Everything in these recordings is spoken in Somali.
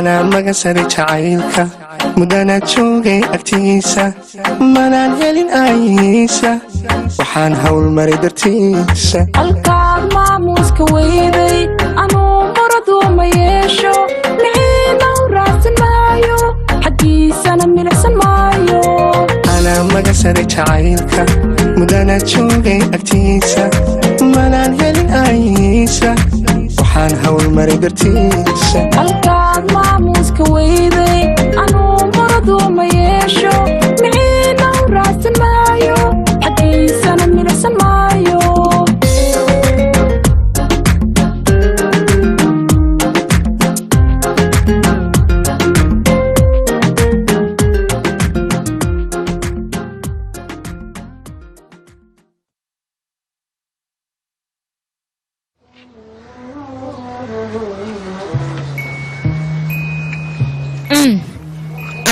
أنا مقصري جعيلك مدانا جوغي أكتيسة منان هيلين آيسة وحان هول مري درتيسة القاعد maamuuska weyday anuu maradu ma yeesho miciina u raacsan maayo xaggiisana milicsan maayo أنا مقصري جعيلك مدانا جوغي أكتيسة منان هيلين آيسة وحان هول مري درتيسة القاعد maamuuska weyday anuu maradu ma yeesho miciina u raacsan maayo xaggiisana milicsan maayo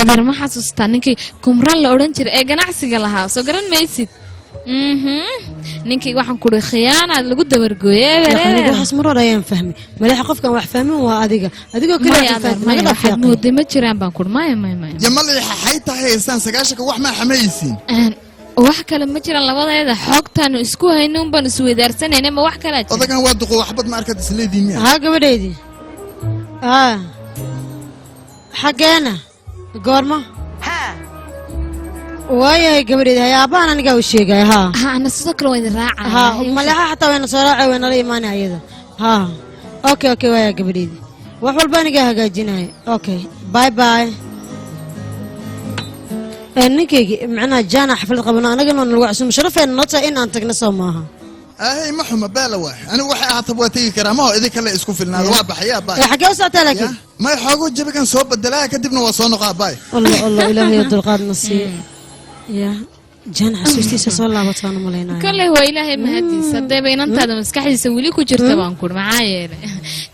أنا ما حاسس نينكي كمران لورنجر جناحسي لها سجران ميسيد نينكي واحد كل خيانة اللي قد برجوية أنا بحس مرة ريان فهمي مليح قف كان واحد فهمي وأديك كده فهمي ما يلاحظ مودي ما تشرين بنقول ما جمال حيتها هي إنسان سجاشك وحما حميسين وحكى لما تشرين لبضة هذا حقتها إنه إسكوها إنهم بنسوي درسنا إنما ما وحكى لا هذا كان وادق وحبط ماركة سليدي مية ها قبل إيدي حقنا قورما وايه قبريدها يا ابانا انا قاوي الشيء ها انا صدق لو وين راعه ها مليحه حتى وين صراعه وين لا ايماني ايضا ها اوكي وايه قبريدي وحول باني قاها قاجيناي اوكي باي انك معنا جانا حفله قبنا انا قلنا نوعسو مشرفه نطا ان انت نسو ماها اي محمد بالا واحد انا waxay ahaatay waatiga karaamo idin kale isku filnaad waa baxaya baay xagee u socota laakiin ma xoogo jabigan soo badalaa kadibna waa soo noqaa baay الله ilaahay dulqaad nasiib يا جان حسوستيسا soo laabataan maleynaa kale waa ilaahay mahadiisa deebay inantaada maskaxdiisa wali ku jirta baan ku macaayeele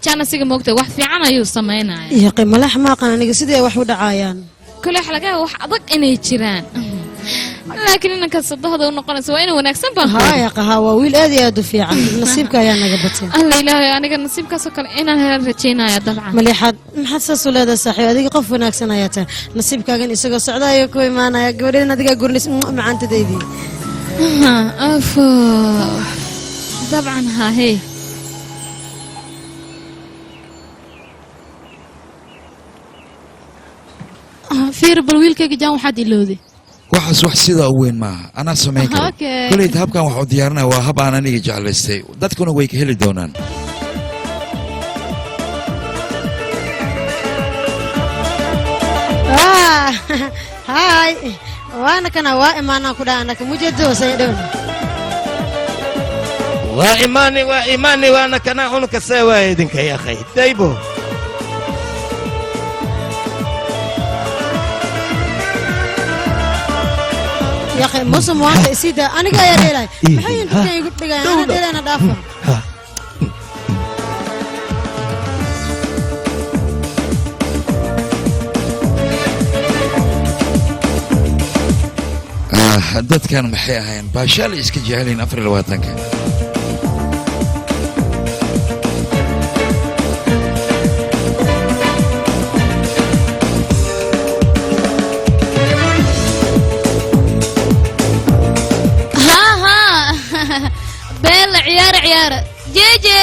jana siga moogtay wax fiican ayuu sameynaa ya qimalax ma qan aniga sidee wax u dhacayaan kale xalaga wax adag inay jiraan laakiin inanka sadahada u noqonaysa waa inuu wanaagsan baan ها يا قهوة ويل أدي يا دفيع نصيبك يا نجبتي الله إلهي أنا كان نصيبك سكر إن أنا رجينا يا طبعا مليحة محسس ولا صحيح هذيك قف ناكسنا يا تا نصيبك كان يسوق السعودية يكوي معنا يا قولنا دقيقة قولنا مع أنت ديدي أفو طبعا ها هي في ربل ويل كي جاو حد يلودي waxaas wax sida u weyn maaha anaa samayn karo kuleyta habkan wax u diyaarinaya waa hab aan aniga jeclaystay dadkuna way ka heli doonaan هاي وانا كان واقم انا كده انا كمجد وسيدون وإيماني وانا كان عنك سوا يدنك يا اخي دايبو يا اخي موسم واحد سيدا انا قاعد يديلاي maxay inta ay igu dhigayaan ana deelana dhaafa dadkan maxay ahayn baashaal iska jecelin 24-ka عيارة جيجي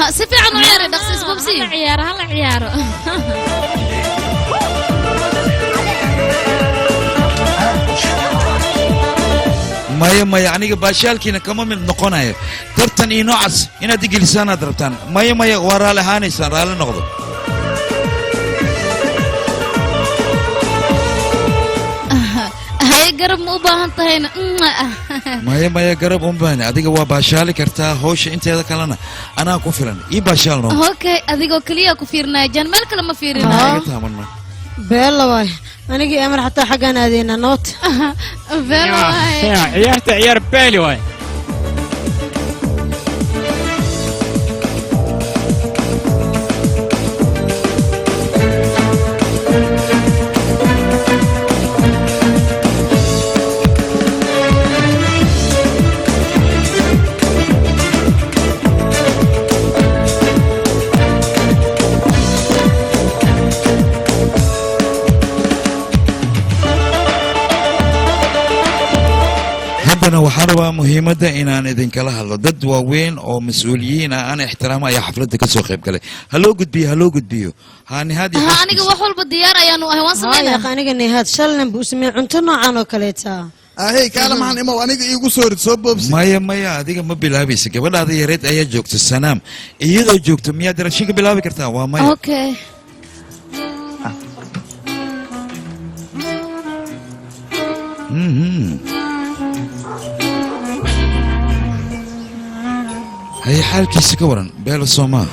سفي عنو عيارة دقسيس بمسي هلا عيارة maya aniga baashaalkiina kama mid noqonayo tartan iyo noocaas inaad igilisaan aad rabtaan maya waa raali ahaanaysaan raali noqdo garab ma u baahan tahayna maya garab un baahni adiga waa baashaali kartaa hawsha inteeda kalena anaa ku filan ii baashaal noo okay adigoo kaliya ku fiirnaa jan meel kale ma fiirinayo beela waay anigii amar xataa xaggaan aadeyna noot beela waay ciyaarta ciyaar beeli waay anigana waxaan rabaa muhiimadda inaan idinkala hadlo dad waaweyn oo mas-uuliyiin ah aan ixtiraama ayaa xafladda ka soo qayb galay ha loo gudbiyo haanihaad ha aniga wax walba diyaar ayaanu ahay waan sameynaa aniga nihaad shalnan buu sameeyay cunto noocan oo kaleeta ahey kaala maxan imow aniga iigu soo rid soo boobsi maya adiga ma bilaabaysa gabadhaada yareed ayaa joogta sanaam iyadoo joogto miyaad raashin ka bilaabi kartaa waa maya okay haye xaalkiisa ka waran beelo soomaa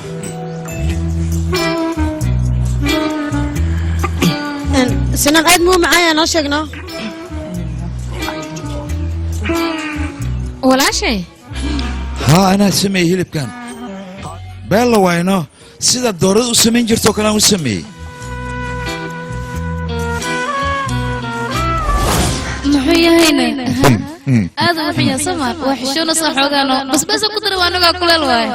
sinan aad muu macaaya noo sheegno walaashay haa anaa sameeyey hilibkan beella wayno sidaad doorada u samayn jirtoo kale aan u sameeyey muxuu yahayna aad u xiyaan samar wax shona soo xoogaano basbaas ku dara waa anaga kuleel waay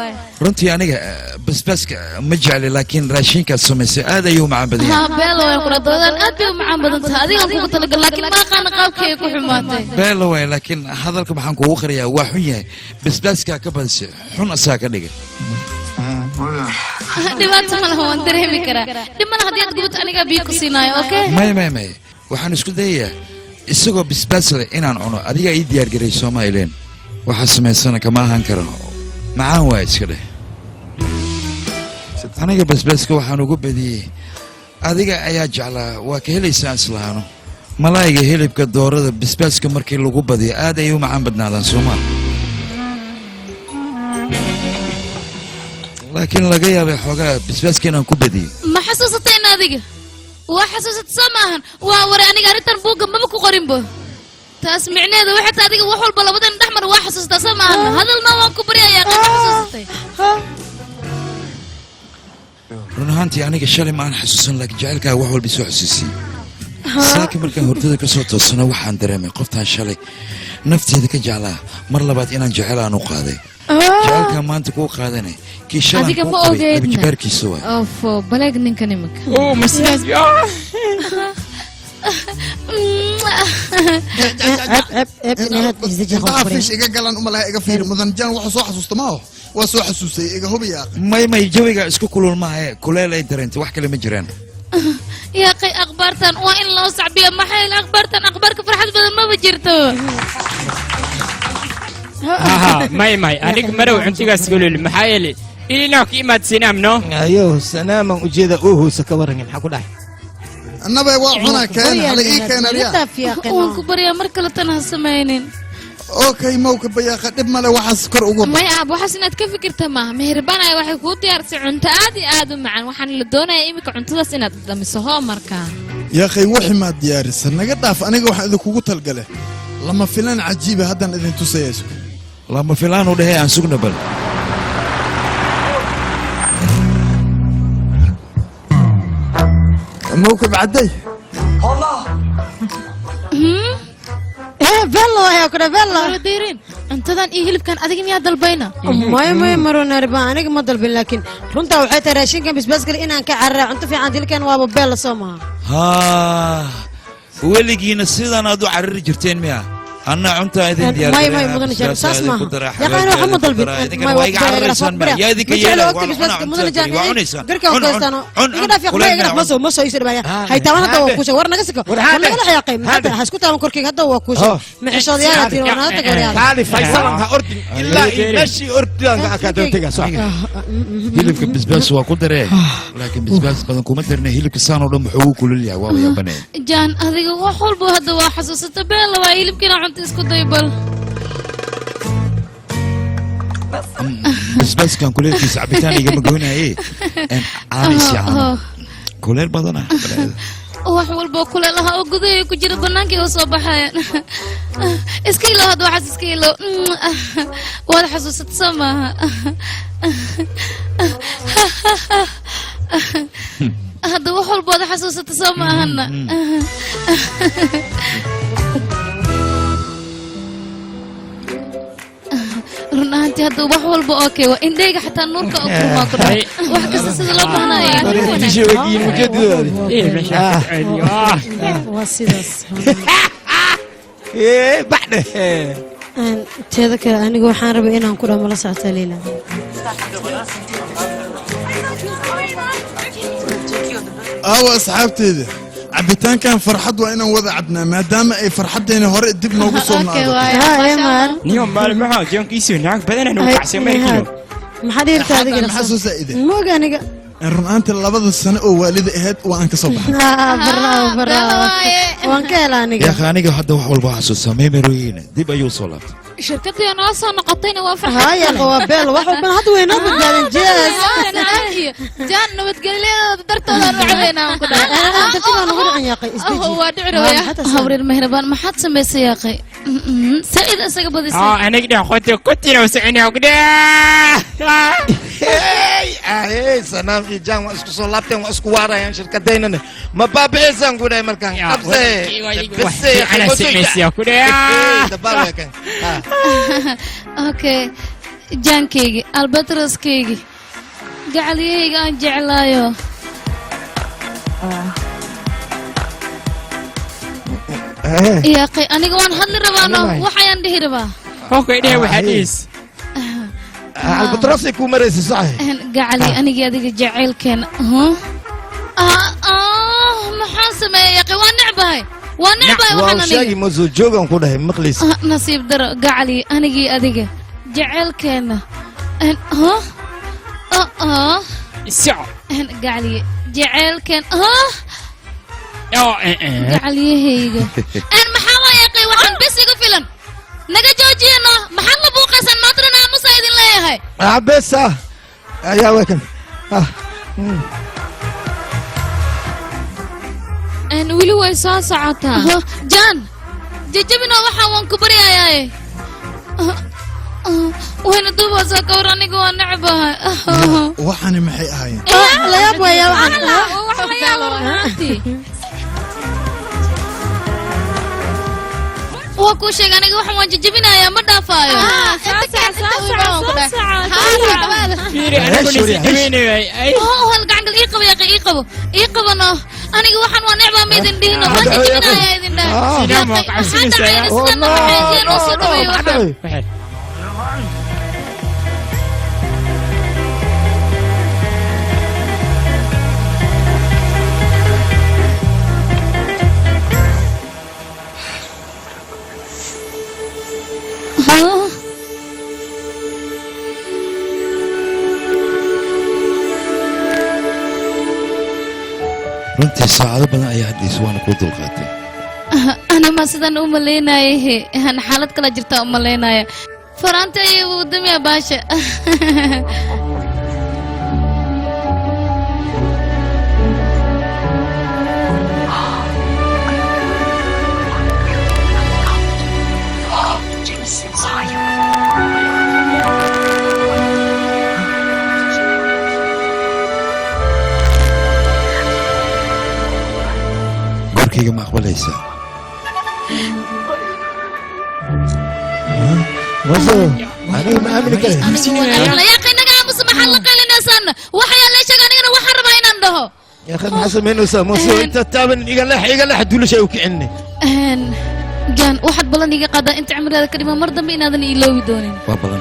runtii aniga basbaaska ma jecli laakiin raashinkaad samaysay aad ayuu macaan badan yahay ha beelo way kula doodan aad bay u macaan badan tahay adiga kugu talagal laakiin ma qaana qaabkay ku xumaatay beelo way laakiin hadalka maxaan kugu qariyaa waa xun yahay basbaaska ka badisay xun asaa ka dhigay dhibaato ma laha waan dareemi karaa dhib ma laha haddii aad gubato anigaa biyo ku siinaayo okay may waxaan isku dayayaa isagoo basbaas leh inaan cuno adigaa ii diyaargaray soomalilan waxaa samaysana kama ahaan karo macaan waa iska dheh aniga basbaaska waxaan ugu badiyey adiga ayaa jeclaa waa ka helaysaan islahaano malaayiga hilibka doorada basbaaska markii lagu badiyo aad ayay u macaan badnaadaan soomaa laakiin laga yaabay xoogaa basbaaska inaan ku badiyey ma xasuusatayna adiga waa xasuusata soo maahan waa ware aniga arrintan buugga maba ku qorinba taas micneheedu waxay tahay adiga wax walba labadan dhex mar waa xasuustaa soo maahan hadalna waan ku baryayaa qaab xasuusatay run ahaantii aniga shalay ma aan xasuusan laakiin jacaylkaaga wax walba soo xasuusiyey saakin markaan hordada ka soo toosano waxaan dareemay qoftaan shalay nafteeda ka jeclaa mar labaad inaan jecel aan u qaaday jacaylkaa maanta kuu qaadanay kii shalan kuu qabay abijibaarkiisa waay ofo baleeg ninkan iminka ma sidaas intaa fish iga galan umalaha iga fiiri mudan jan waxa soo xasuusta maaho waa soo xasuusay iga hubiyaa may jawiga isku kulul maahe kuleel ay dareentay wax kale ma jiraan yaa qay akhbaartan waa in loo sacbiya maxay akhbaartan akhbaarka farxad badan maba jirto may aniga marow cuntigaas golol maxaa yeelay inaa ku imaad sinaamno ayo sanaaman ujeeda uu huusa ka waran maxaa ku dhahay annabe waa cunaa keen hala ii keen ariya waan ku baryaa mar kale tan ha samaynin okay mawka bayaaqa dhib male waxaas kor ugu may aab waxaas inaad ka fikirta maaha meherbanaya waxay kuu diyaarsay cunto aad iyo aad u macaan waxaan la doonayaa iminka cuntadaas inaad dhamiso hoo markaa yaaqay wixii maad diyaarisa naga dhaaf aniga waxaan idinkugu talgale lama filan cajiiba haddaan idin tusayayso lama filaan u dhehey aan sugna bal mawkab cadday bello ayaa ku dhahay bello diirin cuntadan iyo hilibkan adiga miyaa dalbayna maya maronarba aniga ma dalbin laakiin runtaa waxay tahay raashinkan basbaas kale inaan ka carraa cunto fiican dilkan waaba bello soo maha haa weligiina sidaan aad u carari jirteen miya anna cuntaa idin diyaar may mudan jaan saas maaha yaqaan waxa ma dalbin waa iga cararaysan ma yaa idinka yeelay mudan jaan garka oo kaystano iga dhaaf yaqaan iga dhaaf maso isir baya hay taan hadda waa kuusha war naga siko war naga la yaqaan hadda ha isku taan korkiga hadda waa kuusha mixishoodiyada tiin wana ta gaariya qaali faysalan ha ordin illa meeshii ordiyaan ka doontiga soo hilibka basbaas waa ku daree laakiin basbaas badan kuma darna hilibka saan oo dhan wuxuu u kulul yahay waa yaabane jaan adiga wax walba hadda waa xasuusata beela waa hilibkina isku day bal basbaaskan kuleelkiisa cabitaan igama goynaye caanisi caano kuleel badana wax walba kuleel aha oo gudaha ku jira bannaankii oo soo baxayaan iska ilo hadda waxaas iska ilo waad xasuusata soo maaha hadda wax walba waad xasuusata soo maahana run ahaantii hadda wax walba okay waa indhayga xataa nuurka oo kurmaa ku dhahay wax kasta sida loo baahnayo waa sidaas baxde teeda kale anigu waxaan rabay inaan ku dhamala socota Leila aawa asxaabteeda cabitaankan farxad waa inaan wada cabnaa maadaama ay farxaddeena hore dib noogu soo naado niyo maalmaha joonkiisu naag badan inuu kacsan markiyo maxaa dhirta adiga maxaa soo saa'ide mooga aniga runaanta 2 sano oo waalida ahayd waan ka soo baxay waan ka helaa aniga يا أخي أنا قاعد أدور أول واحد سامي مروينا دي بيو صلاة shirkadii noo soo noqotayna waa ها يا قوابيل واحد من هذا وين هذا قاعد جاهز jaan nabadgelyadeeda dartooda nucdeena aan ku انت تبغى نقول عن يا قي waa dhiciraya hawreer mehrabaan maxaad samaysay yaaqay said asaga badisay anaga dhan qoti qotina wasicina ogda hey sanam iyo jaan waa isku soo laabteen waa isku waarayaan shirkadeynana ma baabi'aysan guday markaan qabse ana samaysay ogda dabalkan okay jaankeygi albatroskeygi gacalyahayga aan jeclaayo yaaqay aniga waan hadli rabaano waxayaan dhihi rabaa okay dheh waxaadhiis albatrosi ku maraysa sax gacali anigii adiga jacaylkeena maxaan sameeyay yaaqay waan necbahay waxaan aniga sheegi ma soo joogan ku dhahay maqlis nasiib daro gacali anigii adiga jacaylkeena gacali jacaylkeen gacalyahayga maxaa waa yaaqay waxaan bes igu filan naga joojiyano maxaad la buuqaysan maadran aamusa idin leeyahay besa ayaa wakan weli way soo socotaa jaan jajabino waxaan waan ku baryayaaye wayna duubaasaa kawar aniga waa necbahay waxani maxay ahaayeen la yaab waya waxaan waa kuu sheegay aniga waxaan waan jajabinayaa ma dhaafaayo hal gacangal ii qabo yaaqay ii qabano aniga waxaan waa necbaa ma idin dhihino waan jajabinayaa idin dhaha maxaa dhacayna sidana waxay noo soo dhaweeyo waxaan runtii saacado badan ayaa hadhiis waana kuu dulqaatay ana ma sidaan u malaynayahe xaalad kala jirtaa u malaynaya faraanta iyo wadamiya baasha gorkayga ma aqbalaysaa aniga ma aamini karay yaaqay naga aamusa maxaad la qalinaysan waxayaa lee sheega anigana waxaan rabaa inaan dhaho يا أخي ما سمينوسا موسو أنت تابن يقلح دول شيء وكأني جان واحد بلان يجي قادا أنت عمر هذا كلمة مرة بين هذا يلوي دونين بابلان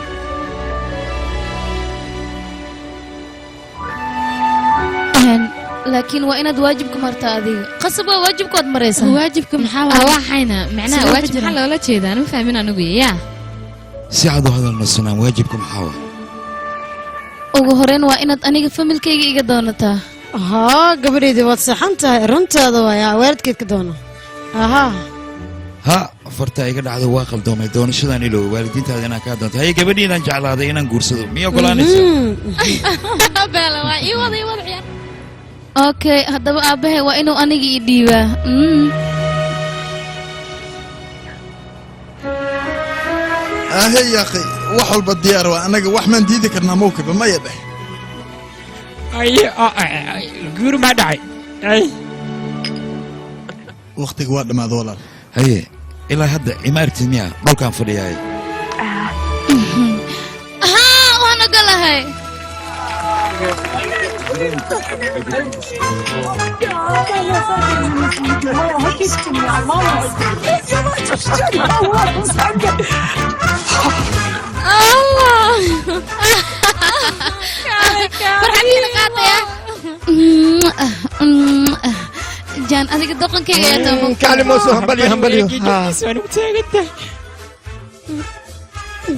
لكن وإن واجبكم هذه قصبة واجبكم قد مريسا واجبكم حاول واحينا معناه واجب حلا ولا شيء أنا فاهمين أنا وياه سعد هذا النصنا واجبكم حاول ugu horeen waa inaad aniga familkayga iga doonataa ها gabadheedii waad saxan tahay runtaada waayaa weerarkeed ka doono aha ha farta iga dhacdo waa qaldoomay doonashadan ilo waalidiintaada inaan kaa doonto haye gabadhiinaan jeclaaday inaan guursado miya ogolaanaysa beela waa ii wada ciyaar okay haddaba aabbahay waa inuu aniga ii dhiibaa ahey yaaqi wax walba diyaar waa anaga wax maan diidi karnaa mawkiba maya dheh guur ma dhacay waqtiga waa dhammaada walaal haye ilaa hadda ima aragtid miya dhulkaan fadhiyaay haa waan ogolahay jaan adiga doqonkayga ayaa taamo kaalin mooso hambaliyo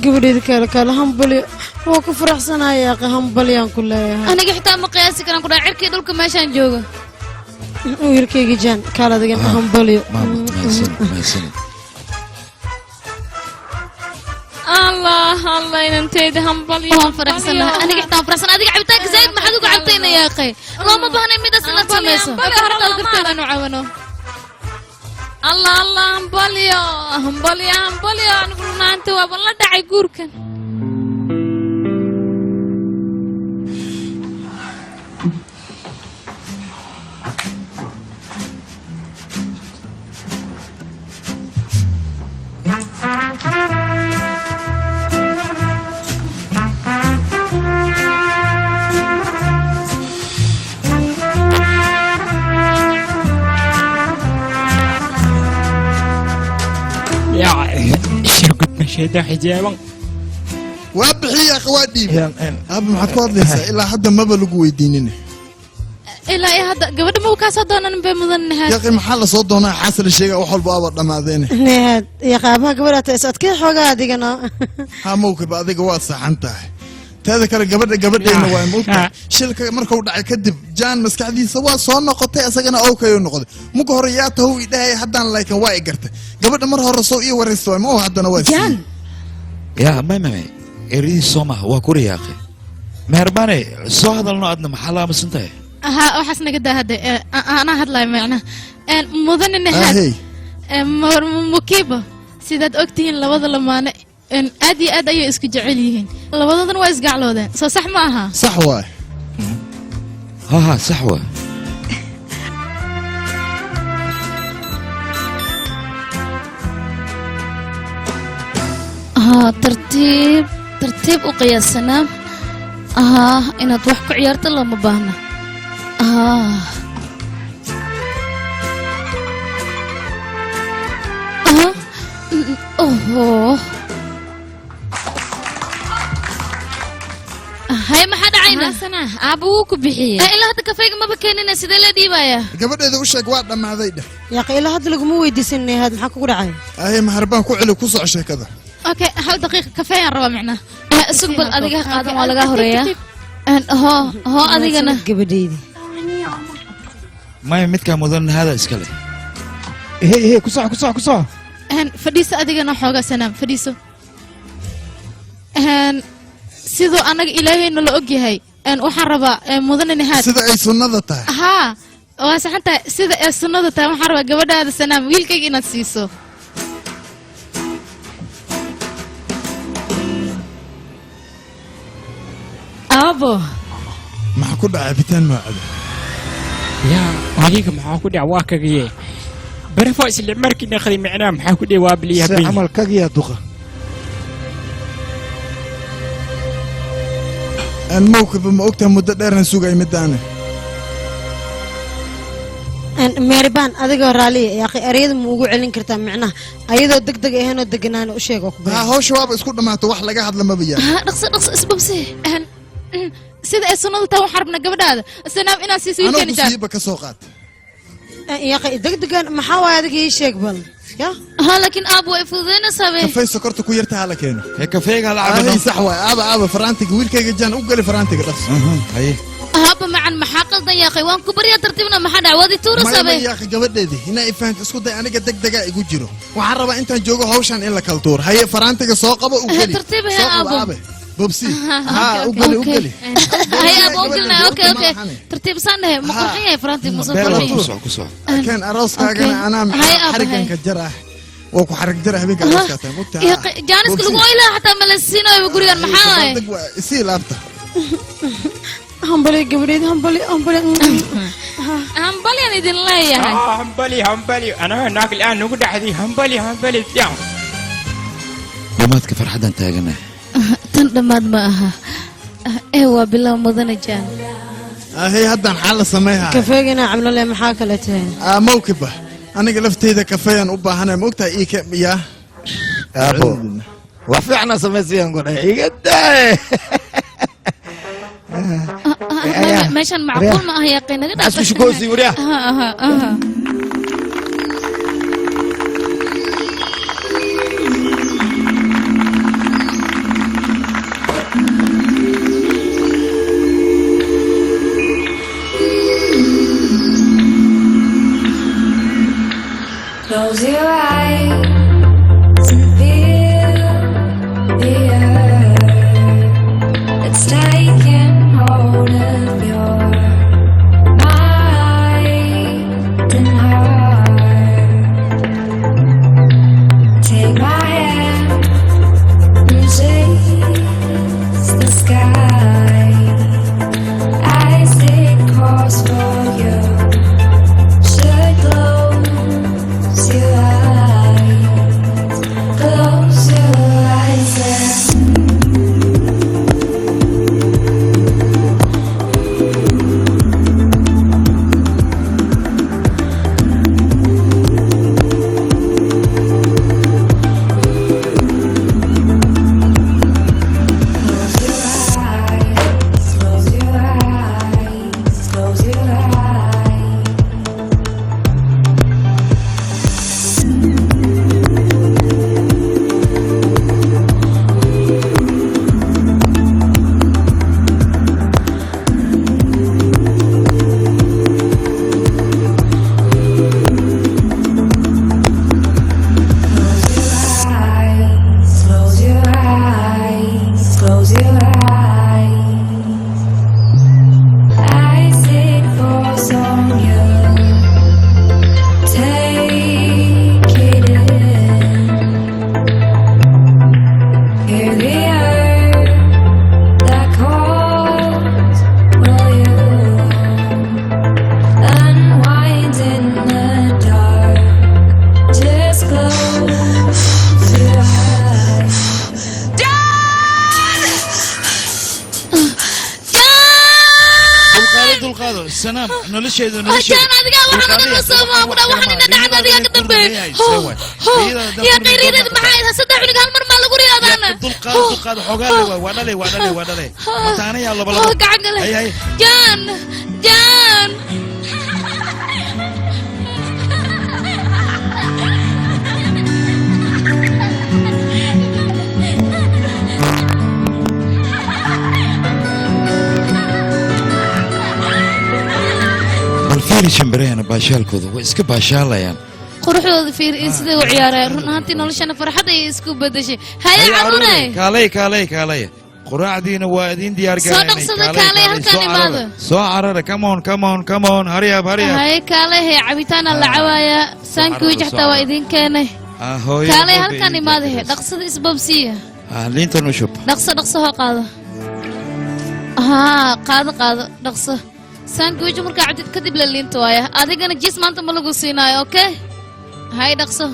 gabadheeda kale hambaliyo waa ku faraxsanaya aqi hambaliyaan ku leeyahay aniga xitaa ma qiyaasi karaan ku dhaca cirkii dhulka meeshaan jooga wiilkayga jaan kaal adigan hambaliyo الله الله inantayda hambal waan faraxsanahay aniga xitaa faraxsan adiga cabitaanka zaid maxaad ugu cabtayna yaa qay looma baahna midaas inaad samayso harada gartaan aanu caawino الله الله همبليو همبليو همبليو anigu runaanta waa la dhacay guurkan شيدا حجابا وابحي يا اخواتي ابو محد كودليسا الى حد ما بلغو ويدينين الى اي هذا قبل ما كاسا دونان بمدن يا اخي محل سو دونا حاصل شيء wax walba aba dhamaadeen need ya qaabaha gabadha isadkii xogaa adigana ha mowkib adiga waa saxan tahay taada kale gabadheena waa muuqda shilka markuu dhacay kadib jaan maskaxdiisa waa soo noqotay asagana oo kayo noqday muka hore yaa tahu idhahay haddaan laakiin waa igartay gabadha mar hore soo ii wareysto ma oo haddana waa jaan ya mama eri soma waa kuriyaaqay meherbane soo hadalno adna maxaa la aamusantahay aha waxaas naga daahade ana hadlay macna mudan inaad mukiba sidaad ogtihiin labada lamaane aad iyo aad ayay isku jecel yihiin labadoodan waa isgacloodeen soo sax ma aha sax waay ha sax waay tartiib u qiyaasanaam inaad wax ku ciyaarto looma baahna هاي ما حدا عينه سنة أبوك بحيه إلا هذا كفاية ما بكيننا سيدا لا ديبايا قبل إذا وشك واحد مع ذيده يا أخي إلا هذا لقمو ويديسني هذا محاكو قول عين هاي مهربان كو علو كوسع شيء كذا أوكي هاي دقيقة كفاية الربع معنا سقبل أديك قادم ولا قهرية هو أديك أنا قبديدي ما يمتك مدن هذا إسكالي هي كوسع فديس أديك أنا حوجا سنام فديسو sidoo anaga ilaahayna la og yahay waxaan rabaa mudan inaad sida ay sunnada tahay ha waa saxanta sida ay sunnada tahay waxaan rabaa gabadhaada sanaam wiilkayga inaad siiso abo maxaa ku dhacay bitaan maacada yaa adiga maxaa ku dhac waa kagaye barafo isla markii naqdi macnaa maxaa ku dhawaa biliya bi amal kagiya duqa الموقف ما وقتها مدة دير نسوق أي مدانة. ميربان أذكر رالي يا أخي أريد موجود علين كرتام معنا أيضا دق هنا دقنا وشيء أكو. هو شباب اسكت ما توح لقى حد لما بيجي. نقص اسباب سي. سيد السنة تو حربنا قبل هذا السنة إنا سيسوي كان جال. أنا بسيبك سوقات. يا أخي دق محاوى هذا شيء قبل. يا لكن أبو إفوذنا سبي كفاية سكرت كويرتها على كينو هي كفاية على عبد هي صحوة أبا فرانتك ويل كي جان أقول فرانتك بس هي هابا مع المحاقل يا أخي وان كبر يا ترتيبنا ما حدا عوضي تورا سبي يا أخي قبل دي هنا إفهمت اسكت أنا قد دقائق يقول جرو وعرب أنت جوجو هوشان إلا كالتور هي فرانتك سوقبة وقلي ترتيبها يا أبو بوبسي أقولي هي أبو قلنا أوكي ترتيب سنة مقرحية يا فرانتك مصطفى كسوع كان أروس أنا حرقا كجرح وكو حرق جرح بيك أروس يا جانس كل قويلة حتى ملسينا ويقولي المحاوي يصير لابته همبلي قبريد همبلي أنا دين الله يا همبلي أنا هناك الآن نقول حدي همبلي يا وماتك فرحة أنت يا جماعة تندماد معها إيوه بالله مدن جان هي هدان حالة سميها كفاية عملوا لي محاكلتين موكبة أنا قلفت إذا كفاية أبا أنا موقتها إيك يا أبو وفعنا سمسيان نقول يقد meeshan macquul ma aha yaqeen naga dhaaf asku shukoosi wariya Close your eyes and feel the earth. It's taking hold of your mind and heart. Take my hand and chase the sky. I stay course for you. Should close your eyes. Close your eyes and close your eyes, close your eyes. Close your eyes, close your eyes. I sit for on you. Take it in. Hear the earth that calls for you. Unwind in the dark. Just close your eyes. dulqaado sanaam nolosheedu Jaan adiga waxaan la soo maamulaa waxaan ina dhacda adiga ka dambeeyay ya qeyriyada maxay tahay saddex cunug hal mar ma lagu riyaadaana dulqaado xogaa waa dhalay mataana yaa laba Jaan fiiri shimbirahana baashaalkooda way iska baashaalayaan quruxdooda fiir in sida u ciyaareen run ahaantii noloshana farxad ay isku bedeshay haya caruure kaalay quraacdiina waa idin diyaar soo dhaqsada kaalay halkan imaado soo carara come on hurry up haya kaalay he cabitaan la cawaaya sandwich xataa waa idin keenay kaalay halkan imaado he dhaqsada isbabsiya liintan u shub dhaqso ho qaado qaado dhaqso sandwich markaa cabdid kadib la liinta waaya adigana jis maanta ma lagu siinaayo okay hay dhaqso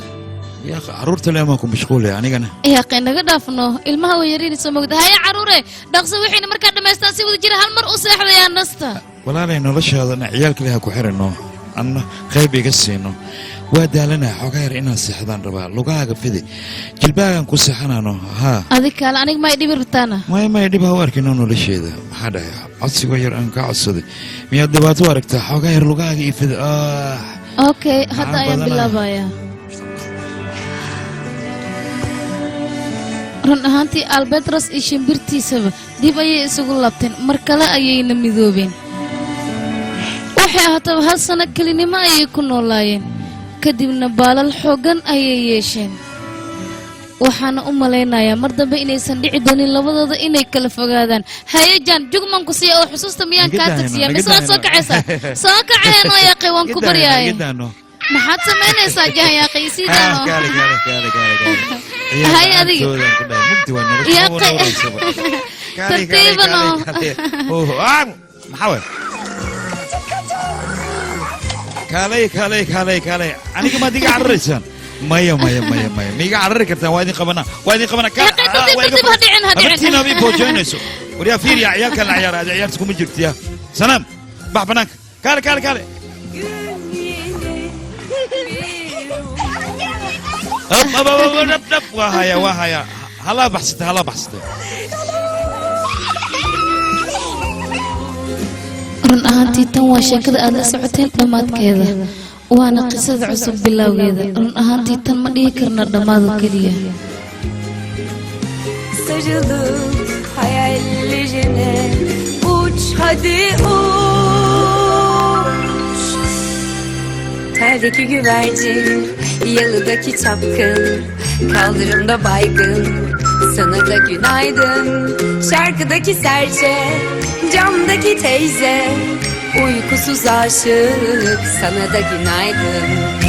yaa caruurta leemaa ku mashquulay anigana yaa naga dhaafno ilmaha way yariin soo mogda haya caruure dhaqso wixiina markaa dhamaystaan si wada jira hal mar u seexdayaa nasta walaalay noloshaadana ciyaalka leha ku xirino anna qayb iga siino waa daalanahay xogaa yar inaan seexdaan rabaa lugahaaga fidi jilbaagan ku seexanaano adig kaale aniga may dhibi rabtaana may dhib ha u arkino nolosheeda maxaa dhahay codsigo yar aan kaa codsaday miyaad dhibaato u aragtaa xogaa yar lugahaaga ii fidi okay hadda ayaan bilaabaya run ahaantii albetros iyo shimbirtiisaba dib ayay isugu laabteen mar kale ayayna midoobeen waxay ahaataba hal sano kelinimo ayay ku noolaayeen kadibna baalal xooggan ayay yeesheen waxaana u malaynayaa mar dambe inaysan dhici doonin labadooda inay kala fogaadaan hayajaan jugmanku siiya oo xusuusta miyaan kaa tagsiya mise waad soo kacaysaa soo kaceenoo yaaqay waan ku baryaaye maxaad samaynaysaa jahan yaaqay isiidaano hay adiga yaaqay tartiibano kaalay aniga maad iga cararaysaan maya miiga carari kartaan waa idin qabanaa abartiina ma boojoynayso waryaa fiiriya ciyaalkan la ciyaara ciyaarta kuma jirtiya sanaam bax banaanka kaale kaale kaale dhab waa haya halaa baxsatay run ahaantii tan waa sheekada aad la socoteen dhammaadkeeda waana qisada cusub bilowgeeda run ahaantii tan ma dhihi karna dhammaado keliya Sarılıp hayallerine uç hadi uç. Terdeki güvercin, yalıdaki çapkın, kaldırımda baygın, sana da günaydın. Şarkıdaki serçe, camdaki teyze, uykusuz aşık, sana da günaydın.